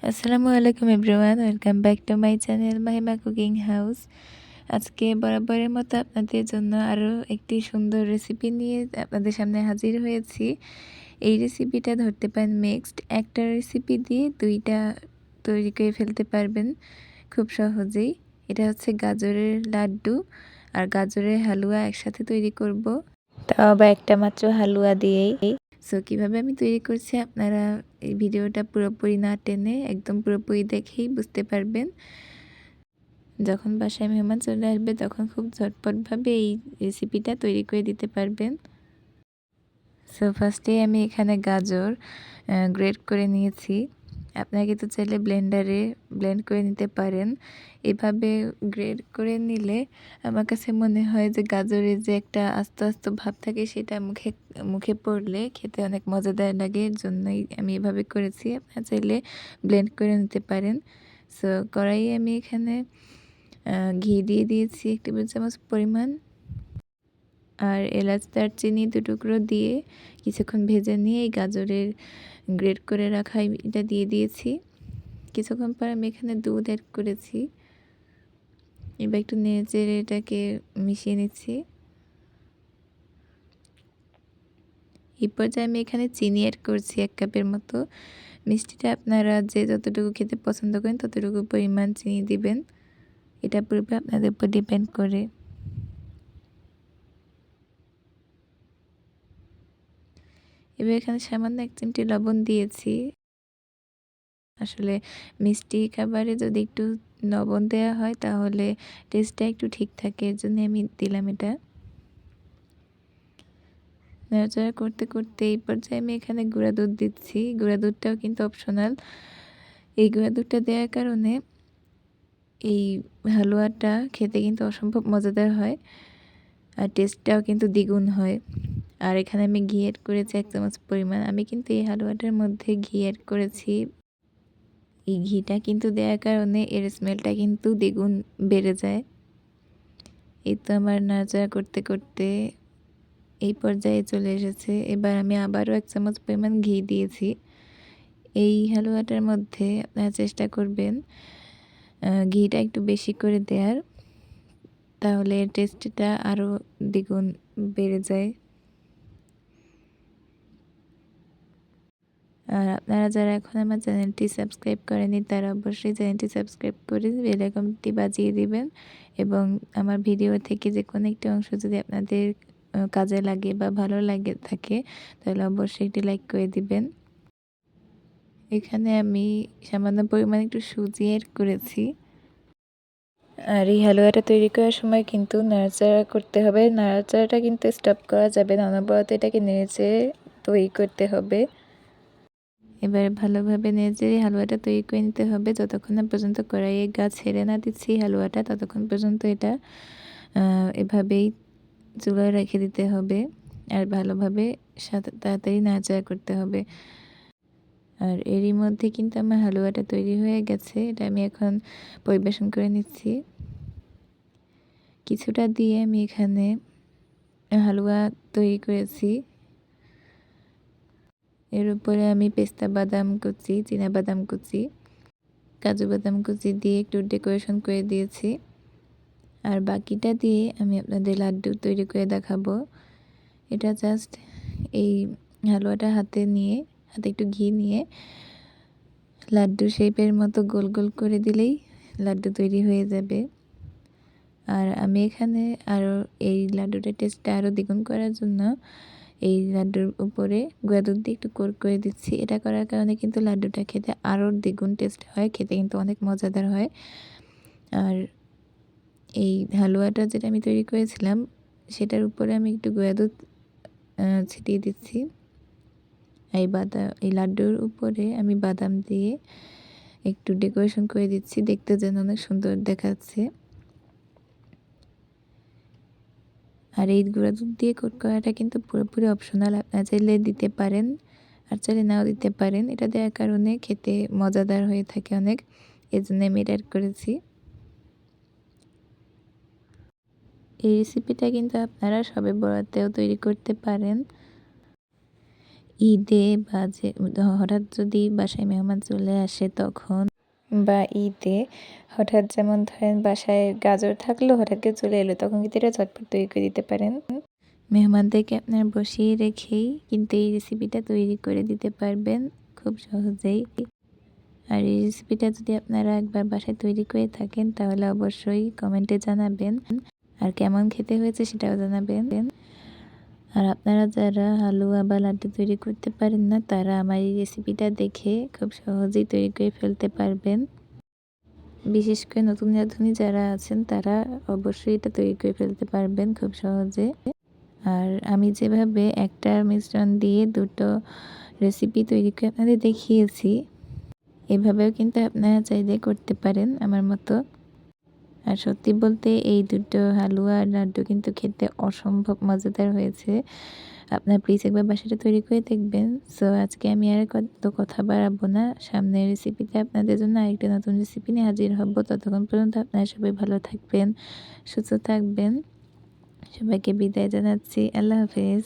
আসসালামু আলাইকুম everyone, welcome back to my channel Mahima cooking house. আজকে বরাবরের মতো আপনাদের জন্য আরও একটি সুন্দর রেসিপি নিয়ে আপনাদের সামনে হাজির হয়েছি। এই রেসিপিটা ধরতে পারেন মিক্সড, একটা রেসিপি দিয়ে দুইটা তৈরি করে ফেলতে পারবেন খুব সহজেই। এটা হচ্ছে গাজরের লাড্ডু আর গাজরের হালুয়া একসাথে তৈরি করব, তাও আবার একটা মাত্র হালুয়া দিয়েই। সো কীভাবে আমি তৈরি করছি আপনারা এই ভিডিওটা পুরোপুরি না টেনে একদম পুরোপুরি দেখেই বুঝতে পারবেন। যখন বাসায় মেহমান চলে আসবে তখন খুব ঝটপটভাবে এই রেসিপিটা তৈরি করে দিতে পারবেন। সো ফার্স্টেই আমি এখানে গাজর গ্রেট করে নিয়েছি। আপনারা কিন্তু চাইলে ব্লেন্ডারে ব্লেন্ড করে নিতে পারেন। এভাবে গ্রেট করে নিলে আমার কাছে মনে হয় যে গাজরের যে একটা আস্ত আস্ত ভাব থাকে সেটা মুখে মুখে পড়লে খেতে অনেক মজাদার লাগে। এর জন্যই আমি এভাবে করেছি। আপনারা চাইলে ব্লেন্ড করে নিতে পারেন। সো কড়াইয়ে আমি এখানে ঘি দিয়ে দিয়েছি 1 টেবিল চামচ পরিমাণ, আর এলাচ দারচিনি 2 টুকরো দিয়ে কিছুক্ষণ ভেজে নিয়ে এই গাজরের গ্রেট করে রাখা এটা দিয়ে দিয়েছি। কিছুক্ষণ পর আমি এখানে দুধ অ্যাড করেছি। এবার একটু নেড়েচেড়ে এটাকে মিশিয়ে নিচ্ছি। এই পর্যায়ে আমি এখানে চিনি অ্যাড করছি 1 কাপের মতো। মিষ্টিটা আপনারা যে যতটুকু খেতে পছন্দ করেন ততটুকু পরিমাণ চিনি দিবেন। এটা পুরোপুরি আপনাদের উপর ডিপেন্ড করে। এবার এখানে সামান্য 1 চিমটি লবণ দিয়েছি। আসলে মিষ্টি খাবারে যদি একটু লবণ দেওয়া হয় তাহলে টেস্টটা একটু ঠিক থাকে, এর জন্য আমি দিলাম এটা। নাড়াচাড়া করতে করতে এই পর্যায়ে আমি এখানে গুঁড়া দুধ দিচ্ছি। গুঁড়া দুধটাও কিন্তু অপশনাল। এই গুঁড়া দুধটা দেওয়ার কারণে এই হালুয়াটা খেতে কিন্তু অসম্ভব মজাদার হয়, আর টেস্টটাও কিন্তু দ্বিগুণ হয়। আর এখানে আমি ঘি অ্যাড করেছি 1 চামচ পরিমাণ। আমি কিন্তু এই হালুয়াটার মধ্যে ঘি অ্যাড করেছি। এই ঘিটা কিন্তু দেওয়ার কারণে এর স্মেলটা কিন্তু দ্বিগুণ বেড়ে যায়। এই তো আমার নাড়াচাড়া করতে করতে এই পর্যায়ে চলে এসেছে। এবার আমি আবারও 1 চামচ পরিমাণ ঘি দিয়েছি। এই হালুয়াটার মধ্যে আপনারা চেষ্টা করবেন ঘিটা একটু বেশি করে দেওয়ার, তাহলে এর টেস্টটা আরও দ্বিগুণ বেড়ে যায়। আর আপনারা যারা এখন আমার চ্যানেলটি সাবস্ক্রাইব করেনি তারা অবশ্যই চ্যানেলটি সাবস্ক্রাইব করে বেল আইকনটি বাজিয়ে দিবেন, এবং আমার ভিডিও থেকে যে কোনো একটি অংশ যদি আপনাদের কাজে লাগে বা ভালো লাগে থাকে তাহলে অবশ্যই একটি লাইক করে দিবেন। এখানে আমি সামান্য পরিমাণে একটু সুজি অ্যাড করেছি। আর এই হালুয়াটা তৈরি করার সময় কিন্তু নাড়াচাড়া করতে হবে। নাড়াচাড়াটা কিন্তু স্টপ করা যাবে না, অনবরত এটাকে নেড়েচেড়ে তৈরি করতে হবে। এবার ভালোভাবে নেড়েচেড়ে হালুয়াটা তৈরি করে নিতে হবে। যতক্ষণ না পর্যন্ত কড়াইয়ে গা ছেড়ে না দিচ্ছি হালুয়াটা, ততক্ষণ পর্যন্ত এটা এভাবেই চুলায় রেখে দিতে হবে। আর ভালোভাবে তাড়াতাড়ি নাড়াচাড়া করতে হবে। আর এরই মধ্যে কিন্তু আমার হালুয়াটা তৈরি হয়ে গেছে। এটা আমি এখন পরিবেশন করে নিচ্ছি। কিছুটা দিয়ে আমি এখানে হালুয়া তৈরি করেছি। এর উপরে আমি পেস্তা বাদাম কুচি, বাদাম কুচি, কাজু বাদাম কুচি দিয়ে একটু ডেকোরেশন করে দিয়েছি। আর বাকিটা দিয়ে আমি আপনাদের লাড্ডু তৈরি করে দেখাবো। এটা জাস্ট এই হালুয়াটা হাতে একটু ঘি নিয়ে লাড্ডু শেপের মতো গোল গোল করে দিলেই লাড্ডু তৈরি হয়ে যাবে। আর আমি এখানে আরও এই লাড্ডুটার টেস্টটা আরও দ্বিগুণ করার জন্য এই লাড্ডুর উপরে গুঁড়া দুধ দিয়ে একটু কোট করে দিচ্ছি। এটা করার কারণে কিন্তু লাড্ডুটা খেতে আরও দ্বিগুণ টেস্ট হয়, খেতে কিন্তু অনেক মজাদার হয়। আর এই হালুয়াটা যেটা আমি তৈরি করেছিলাম সেটার উপরে আমি একটু গুঁড়া দুধ ছিটিয়ে দিচ্ছি। এই লাড্ডুর উপরে আমি বাদাম দিয়ে একটু ডেকোরেশন করে দিচ্ছি, দেখতে যেন অনেক সুন্দর দেখাচ্ছে। আর এই গুঁড়া দুধ দিয়ে কোট করাটা কিন্তু পুরোপুরি অপশনাল, আপনারা চাইলে দিতে পারেন আর চাইলে নাও দিতে পারেন। এটা দেওয়ার কারণে খেতে মজাদার হয়ে থাকে অনেক, এই জন্য আমি এটা অ্যাড করেছি। এই রেসিপিটা কিন্তু আপনারা সবে বরাতেও তৈরি করতে পারেন। ঈদে বা যে হঠাৎ যদি বাসায় মেহমান চলে আসে তখন, বা ঈদে হঠাৎ যেমন ধরেন বাসায় গাজর থাকলো, হঠাৎ কেউ চলে এলো, তখন কিন্তু এটা ঝটপট তৈরি করে দিতে পারেন। মেহমানদেরকে আপনারা বসিয়ে রেখেই কিন্তু এই রেসিপিটা তৈরি করে দিতে পারবেন খুব সহজেই। আর এই রেসিপিটা যদি আপনারা একবার বাসায় তৈরি করে থাকেন তাহলে অবশ্যই কমেন্টে জানাবেন, আর কেমন খেতে হয়েছে সেটাও জানাবেন। আর আপনারা যারা হালুয়া বা লাড্ডু তৈরি করতে পারেন না, তারা আমার এই রেসিপিটা দেখে খুব সহজেই তৈরি করে ফেলতে পারবেন। বিশেষ করে নতুন রাঁধুনি যারা আছেন তারা অবশ্যই এটা তৈরি করে ফেলতে পারবেন খুব সহজে। আর আমি যেভাবে একটা মিশ্রণ দিয়ে দুটো রেসিপি তৈরি করে আপনাদের দেখিয়েছি, এভাবেও কিন্তু আপনারা চাইলে করতে পারেন আমার মতো। আর সত্যি বলতে এই দুটো হালুয়া আর লাড্ডু কিন্তু খেতে অসম্ভব মজাদার হয়েছে। আপনারা প্লিজ একবার বাসাটা তৈরি করে দেখবেন। সো আজকে আমি আর কত কথা বাড়াবো না। সামনের রেসিপিতে আপনাদের জন্য আরেকটা নতুন রেসিপি নিয়ে হাজির হব। ততক্ষণ পর্যন্ত আপনারা সবাই ভালো থাকবেন, সুস্থ থাকবেন। সবাইকে বিদায় জানাচ্ছি। আল্লাহ হাফেজ।